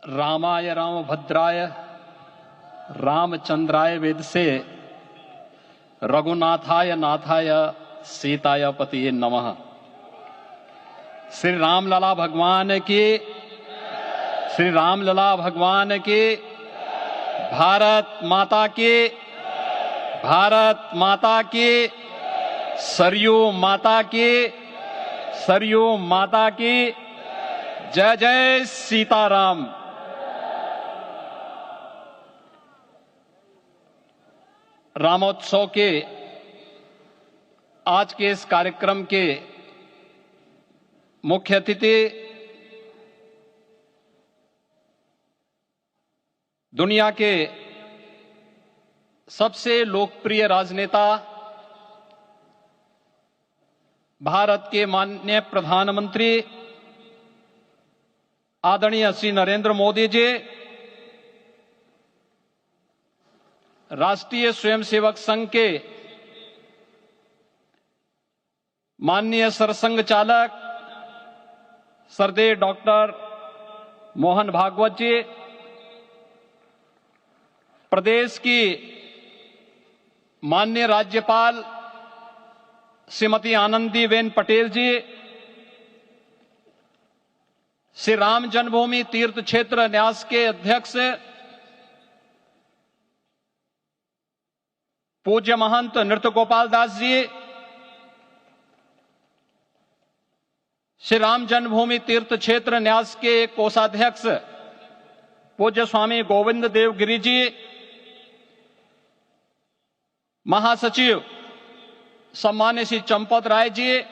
रामाय रामभद्राय रामचंद्राय वेदसे रघुनाथाय नाथाय सीताय पतिये नमः। श्री रामलला भगवान की, श्री रामलला भगवान की, भारत माता की, भारत माता की, सरयू माता की, सरयू माता की, जय जय सीताराम। रामोत्सव के आज के इस कार्यक्रम के मुख्य अतिथि दुनिया के सबसे लोकप्रिय राजनेता भारत के माननीय प्रधानमंत्री आदरणीय श्री नरेंद्र मोदी जी, राष्ट्रीय स्वयंसेवक संघ के माननीय सरसंघ चालक श्रद्धेय डॉक्टर मोहन भागवत जी, प्रदेश की माननीय राज्यपाल श्रीमती आनंदीबेन पटेल जी, श्री राम जन्मभूमि तीर्थ क्षेत्र न्यास के अध्यक्ष पूज्य महंत नृत्य गोपाल दास जी, श्री राम जन्मभूमि तीर्थ क्षेत्र न्यास के कोषाध्यक्ष पूज्य स्वामी गोविंद देव गिरि जी, महासचिव सम्मान्य श्री चंपत राय जी,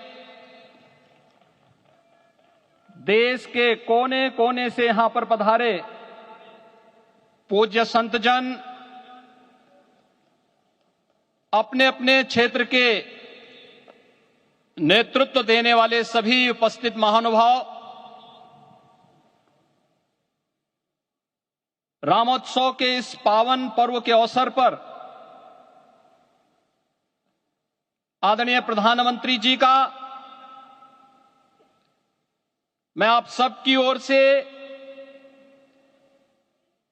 देश के कोने कोने से यहां पर पधारे पूज्य संतजन, अपने अपने क्षेत्र के नेतृत्व देने वाले सभी उपस्थित महानुभाव, रामोत्सव के इस पावन पर्व के अवसर पर आदरणीय प्रधानमंत्री जी का मैं आप सबकी ओर से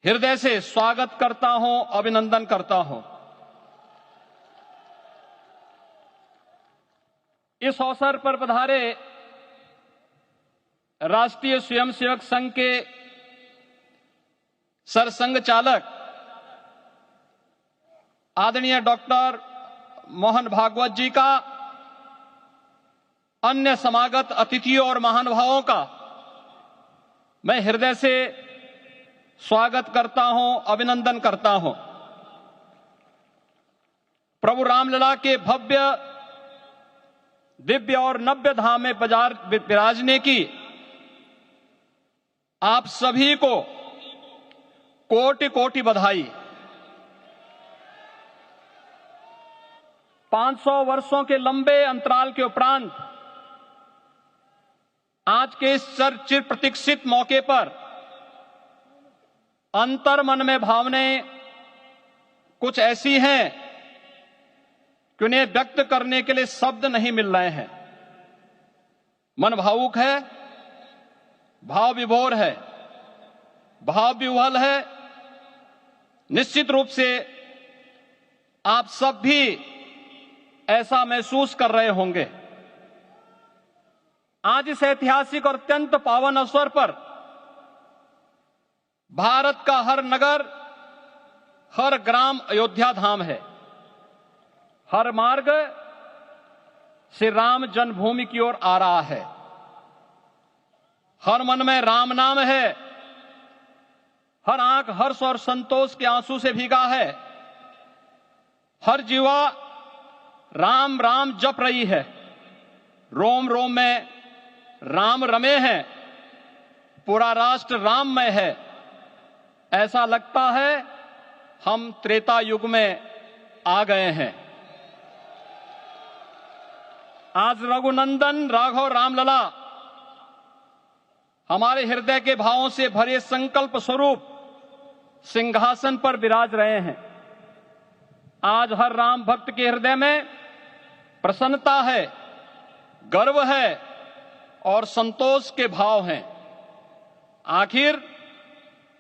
हृदय से स्वागत करता हूं, अभिनंदन करता हूं। इस अवसर पर पधारे राष्ट्रीय स्वयंसेवक संघ के सरसंघ चालक आदरणीय डॉक्टर मोहन भागवत जी का, अन्य समागत अतिथियों और महानुभावों का मैं हृदय से स्वागत करता हूं, अभिनंदन करता हूं। प्रभु रामलला के भव्य दिव्य और नव्य धाम में विराजने की आप सभी को कोटि कोटि बधाई। 500 वर्षों के लंबे अंतराल के उपरांत आज के इस चिर प्रतीक्षित मौके पर अंतर मन में भावनाएं कुछ ऐसी हैं कि उन्हें व्यक्त करने के लिए शब्द नहीं मिल रहे हैं। मन भावुक है, भाव विभोर है, भाव विह्वल है। निश्चित रूप से आप सब भी ऐसा महसूस कर रहे होंगे। आज इस ऐतिहासिक और अत्यंत पावन अवसर पर भारत का हर नगर, हर ग्राम अयोध्या धाम है। हर मार्ग श्री राम जन्मभूमि की ओर आ रहा है। हर मन में राम नाम है, हर आंख हर्ष और संतोष के आंसू से भीगा है। हर जीवा राम राम जप रही है, रोम रोम में राम रमे हैं, पूरा राष्ट्र राममय है। ऐसा लगता है हम त्रेता युग में आ गए हैं। आज रघुनंदन राघव रामलला हमारे हृदय के भावों से भरे संकल्प स्वरूप सिंहासन पर विराज रहे हैं। आज हर राम भक्त के हृदय में प्रसन्नता है, गर्व है और संतोष के भाव हैं। आखिर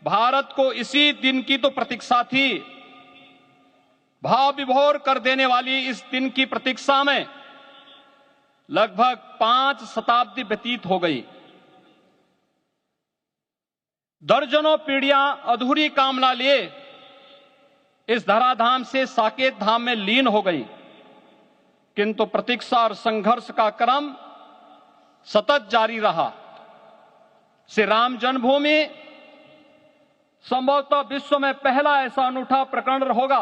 भारत को इसी दिन की तो प्रतीक्षा थी। भाव विभोर कर देने वाली इस दिन की प्रतीक्षा में लगभग 5 शताब्दी व्यतीत हो गई। दर्जनों पीढ़ियां अधूरी कामना लिए इस धराधाम से साकेत धाम में लीन हो गई, किंतु प्रतीक्षा और संघर्ष का क्रम सतत जारी रहा। श्री राम जन्मभूमि संभवतः विश्व में पहला ऐसा अनूठा प्रकरण होगा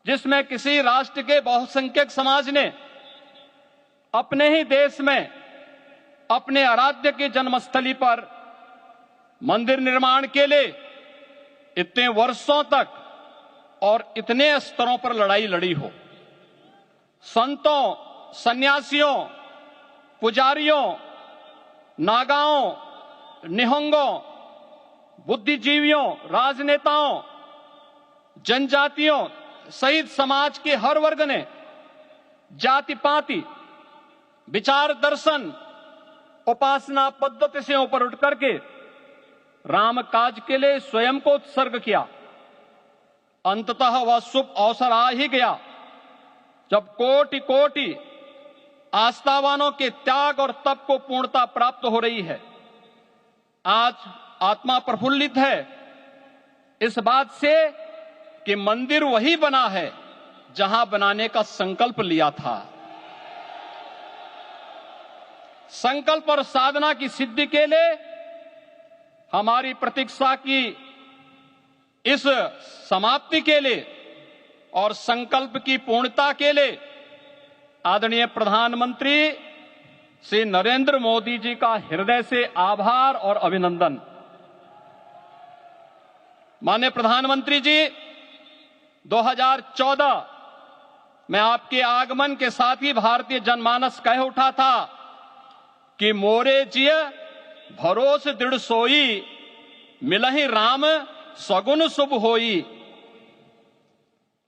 जिसमें किसी राष्ट्र के बहुसंख्यक समाज ने अपने ही देश में अपने आराध्य की जन्मस्थली पर मंदिर निर्माण के लिए इतने वर्षों तक और इतने स्तरों पर लड़ाई लड़ी हो। संतों, सन्यासियों, पुजारियों, नागाओं, निहंगों, बुद्धिजीवियों, राजनेताओं, जनजातियों सहित समाज के हर वर्ग ने जाति पाति, विचार दर्शन, उपासना पद्धति से ऊपर उठ करके राम काज के लिए स्वयं को उत्सर्ग किया। अंततः वह शुभ अवसर आ ही गया जब कोटि कोटि आस्थावानों के त्याग और तप को पूर्णता प्राप्त हो रही है। आज आत्मा प्रफुल्लित है इस बात से कि मंदिर वही बना है जहां बनाने का संकल्प लिया था। संकल्प और साधना की सिद्धि के लिए हमारी प्रतीक्षा की इस समाप्ति के लिए और संकल्प की पूर्णता के लिए आदरणीय प्रधानमंत्री श्री नरेंद्र मोदी जी का हृदय से आभार और अभिनंदन। माननीय प्रधानमंत्री जी, 2014 में आपके आगमन के साथ ही भारतीय जनमानस कह उठा था कि मोरे जिय भरोस दृढ़ सोई, मिलहि राम सगुन शुभ होई।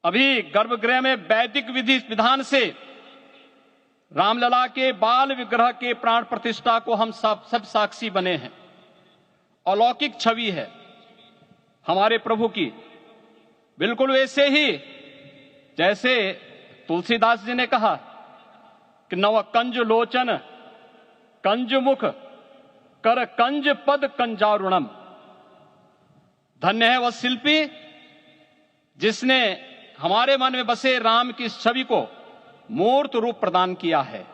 अभी गर्भगृह में वैदिक विधि विधान से रामलला के बाल विग्रह के प्राण प्रतिष्ठा को हम सब साक्षी बने हैं। अलौकिक छवि है हमारे प्रभु की, बिल्कुल वैसे ही जैसे तुलसीदास जी ने कहा कि नव कंज लोचन कंज मुख कर कंज पद कंजारुणम। धन्य है वह शिल्पी जिसने हमारे मन में बसे राम की छवि को मूर्त रूप प्रदान किया है।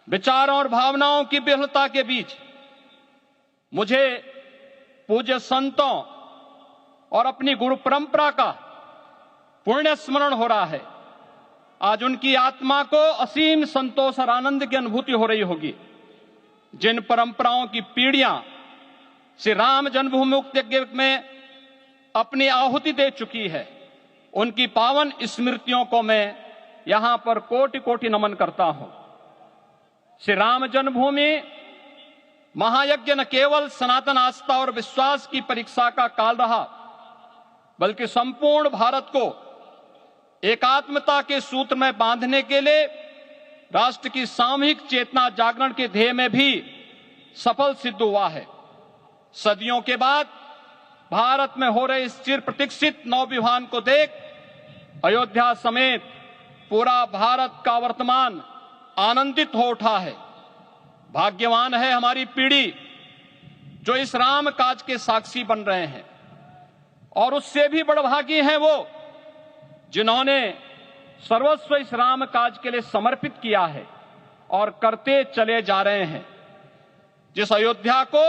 विचारों और भावनाओं की विहलता के बीच मुझे पूज्य संतों और अपनी गुरु परंपरा का पुण्य स्मरण हो रहा है। आज उनकी आत्मा को असीम संतोष और आनंद की अनुभूति हो रही होगी। जिन परंपराओं की पीढ़ियां श्री राम जन्मभूमि मुक्ति यज्ञ में अपनी आहुति दे चुकी है, उनकी पावन स्मृतियों को मैं यहां पर कोटि कोटि नमन करता हूं। श्री राम जन्मभूमि महायज्ञ न केवल सनातन आस्था और विश्वास की परीक्षा का काल रहा, बल्कि संपूर्ण भारत को एकात्मता के सूत्र में बांधने के लिए राष्ट्र की सामूहिक चेतना जागरण के ध्येय में भी सफल सिद्ध हुआ है। सदियों के बाद भारत में हो रहे इस चिर प्रतीक्षित नवविवाह को देख अयोध्या समेत पूरा भारत का वर्तमान आनंदित हो उठा है। भाग्यवान है हमारी पीढ़ी जो इस राम काज के साक्षी बन रहे हैं, और उससे भी बड़भागी हैं वो जिन्होंने सर्वस्व इस राम काज के लिए समर्पित किया है और करते चले जा रहे हैं। जिस अयोध्या को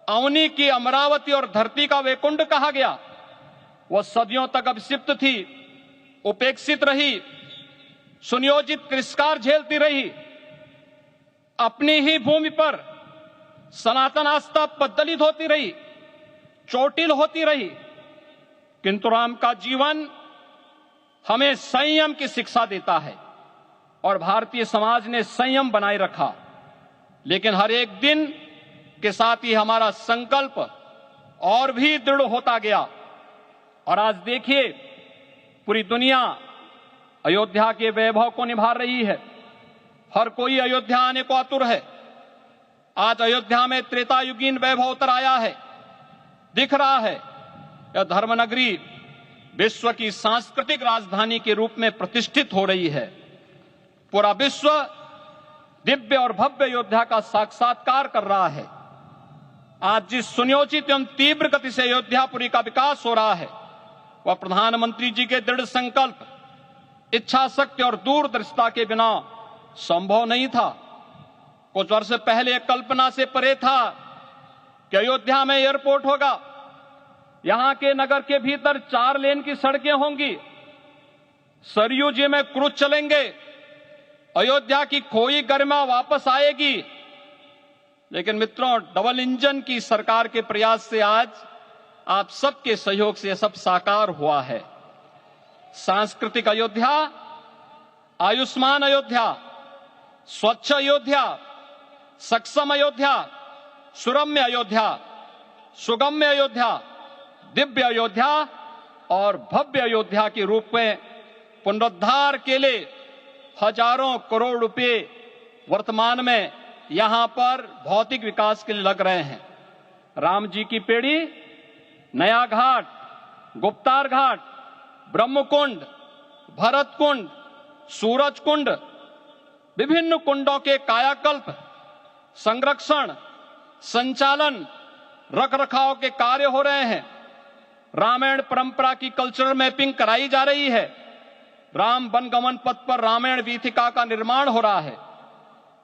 अवनी की अमरावती और धरती का वैकुंठ कहा गया, वह सदियों तक अभिषिप्त थी, उपेक्षित रही, सुनियोजित तिरस्कार झेलती रही। अपनी ही भूमि पर सनातन आस्था पद्दलित होती रही, चोटिल होती रही, किंतु राम का जीवन हमें संयम की शिक्षा देता है और भारतीय समाज ने संयम बनाए रखा। लेकिन हर एक दिन के साथ ही हमारा संकल्प और भी दृढ़ होता गया, और आज देखिए पूरी दुनिया अयोध्या के वैभव को निभा रही है। हर कोई अयोध्या आने को आतुर है। आज अयोध्या में त्रेतायुगीन वैभव उतर आया है। दिख रहा है यह धर्मनगरी विश्व की सांस्कृतिक राजधानी के रूप में प्रतिष्ठित हो रही है। पूरा विश्व दिव्य और भव्य अयोध्या का साक्षात्कार कर रहा है। आज जिस सुनियोजित एवं तीव्र गति से अयोध्यापुरी का विकास हो रहा है वह प्रधानमंत्री जी के दृढ़ संकल्प, इच्छा शक्ति और दूरदर्शिता के बिना संभव नहीं था। कुछ वर्ष पहले कल्पना से परे था कि अयोध्या में एयरपोर्ट होगा, यहां के नगर के भीतर 4 लेन की सड़कें होंगी, सरयू जी में क्रूज चलेंगे, अयोध्या की खोई गरिमा वापस आएगी। लेकिन मित्रों, डबल इंजन की सरकार के प्रयास से आज आप सबके सहयोग से यह सब साकार हुआ है। सांस्कृतिक अयोध्या, आयुष्मान अयोध्या, स्वच्छ अयोध्या, सक्षम अयोध्या, सुरम्य अयोध्या, सुगम्य अयोध्या, दिव्य अयोध्या और भव्य अयोध्या के रूप में पुनरुद्धार के लिए हजारों करोड़ रुपए वर्तमान में यहां पर भौतिक विकास के लिए लग रहे हैं। राम जी की पेड़ी, नया घाट, गुप्तार घाट, ब्रह्मकुंड, भरत कुंड, सूरज कुंड, विभिन्न कुंडों के कायाकल्प, संरक्षण, संचालन, रखरखाव के कार्य हो रहे हैं। रामायण परंपरा की कल्चरल मैपिंग कराई जा रही है। राम वनगमन पथ पर रामायण वीथिका का निर्माण हो रहा है।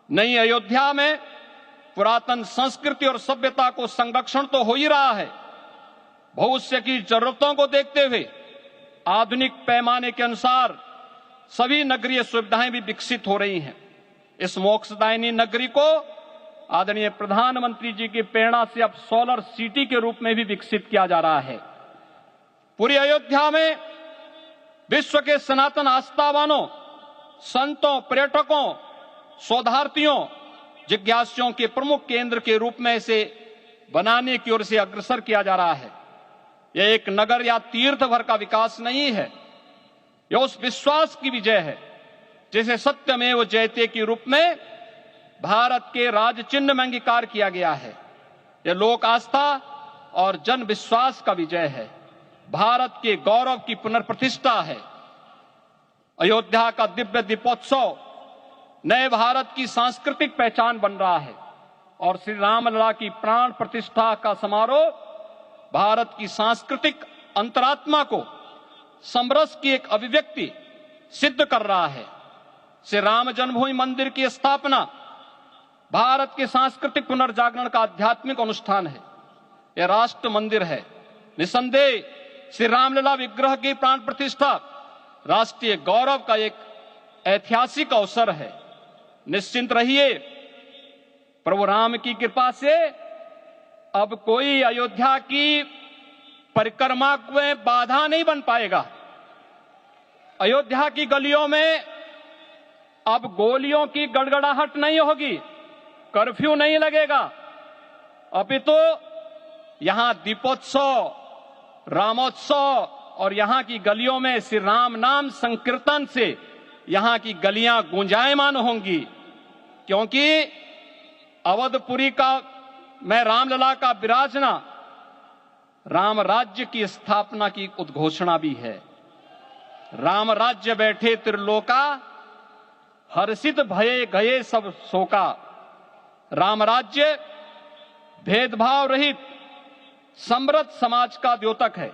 नई अयोध्या में पुरातन संस्कृति और सभ्यता को संरक्षण तो हो ही रहा है, भविष्य की जरूरतों को देखते हुए आधुनिक पैमाने के अनुसार सभी नगरीय सुविधाएं भी विकसित हो रही हैं। इस मोक्षदायिनी नगरी को आदरणीय प्रधानमंत्री जी की प्रेरणा से अब सोलर सिटी के रूप में भी विकसित किया जा रहा है। पूरी अयोध्या में विश्व के सनातन आस्थावानों, संतों, पर्यटकों, शोधार्थियों, जिज्ञासुओं के प्रमुख केंद्र के रूप में इसे बनाने की ओर से अग्रसर किया जा रहा है। यह एक नगर या तीर्थ भर का विकास नहीं है, यह उस विश्वास की विजय है जिसे सत्यमेव जयते के रूप में भारत के राज चिन्ह में अंगीकार किया गया है। यह लोक आस्था और जन विश्वास का विजय है, भारत के गौरव की पुनर्प्रतिष्ठा है। अयोध्या का दिव्य दीपोत्सव नए भारत की सांस्कृतिक पहचान बन रहा है और श्री रामलला की प्राण प्रतिष्ठा का समारोह भारत की सांस्कृतिक अंतरात्मा को समरस की एक अभिव्यक्ति सिद्ध कर रहा है। श्री राम जन्मभूमि मंदिर की स्थापना भारत के सांस्कृतिक पुनर्जागरण का आध्यात्मिक अनुष्ठान है। यह राष्ट्र मंदिर है। निसंदेह श्री रामलला विग्रह की प्राण प्रतिष्ठा राष्ट्रीय गौरव का एक ऐतिहासिक अवसर है। निश्चिंत रहिए, प्रभु राम की कृपा से अब कोई अयोध्या की परिक्रमा में बाधा नहीं बन पाएगा। अयोध्या की गलियों में अब गोलियों की गड़गड़ाहट नहीं होगी, कर्फ्यू नहीं लगेगा। अपितु यहां दीपोत्सव, रामोत्सव और यहां की गलियों में श्री राम नाम संकीर्तन से यहां की गलियां गुंजायमान होंगी, क्योंकि अवधपुरी का मैं रामलला का विराजना राम राज्य की स्थापना की उद्घोषणा भी है। राम राज्य बैठे त्रिलोका, हर्षित भये गए सब शोका। राम राज्य भेदभाव रहित समृद्ध समाज का द्योतक है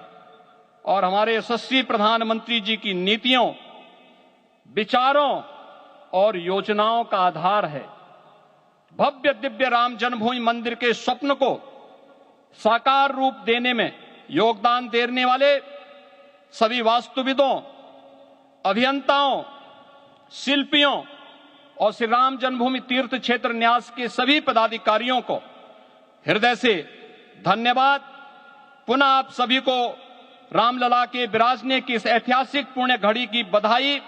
और हमारे यशस्वी प्रधानमंत्री जी की नीतियों, विचारों और योजनाओं का आधार है। भव्य दिव्य राम जन्मभूमि मंदिर के स्वप्न को साकार रूप देने में योगदान देने वाले सभी वास्तुविदों, अभियंताओं, शिल्पियों और श्री राम जन्मभूमि तीर्थ क्षेत्र न्यास के सभी पदाधिकारियों को हृदय से धन्यवाद। पुनः आप सभी को रामलला के विराजने की इस ऐतिहासिक पुण्य घड़ी की बधाई।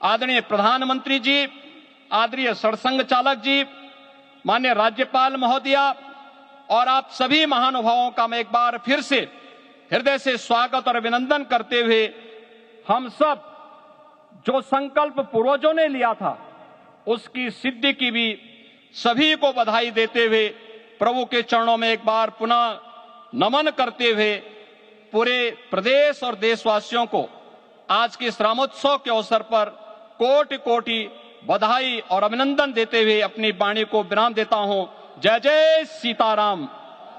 आदरणीय प्रधानमंत्री जी, आदरणीय सरसंघ चालक जी, माननीय राज्यपाल महोदया और आप सभी महानुभावों का मैं एक बार फिर से हृदय से स्वागत और अभिनंदन करते हुए हम सब जो संकल्प पूर्वजों ने लिया था उसकी सिद्धि की भी सभी को बधाई देते हुए प्रभु के चरणों में एक बार पुनः नमन करते हुए पूरे प्रदेश और देशवासियों को आज के इस रामोत्सव के अवसर पर कोटि कोटि बधाई और अभिनंदन देते हुए अपनी वाणी को विराम देता हूं। जय जय सीताराम।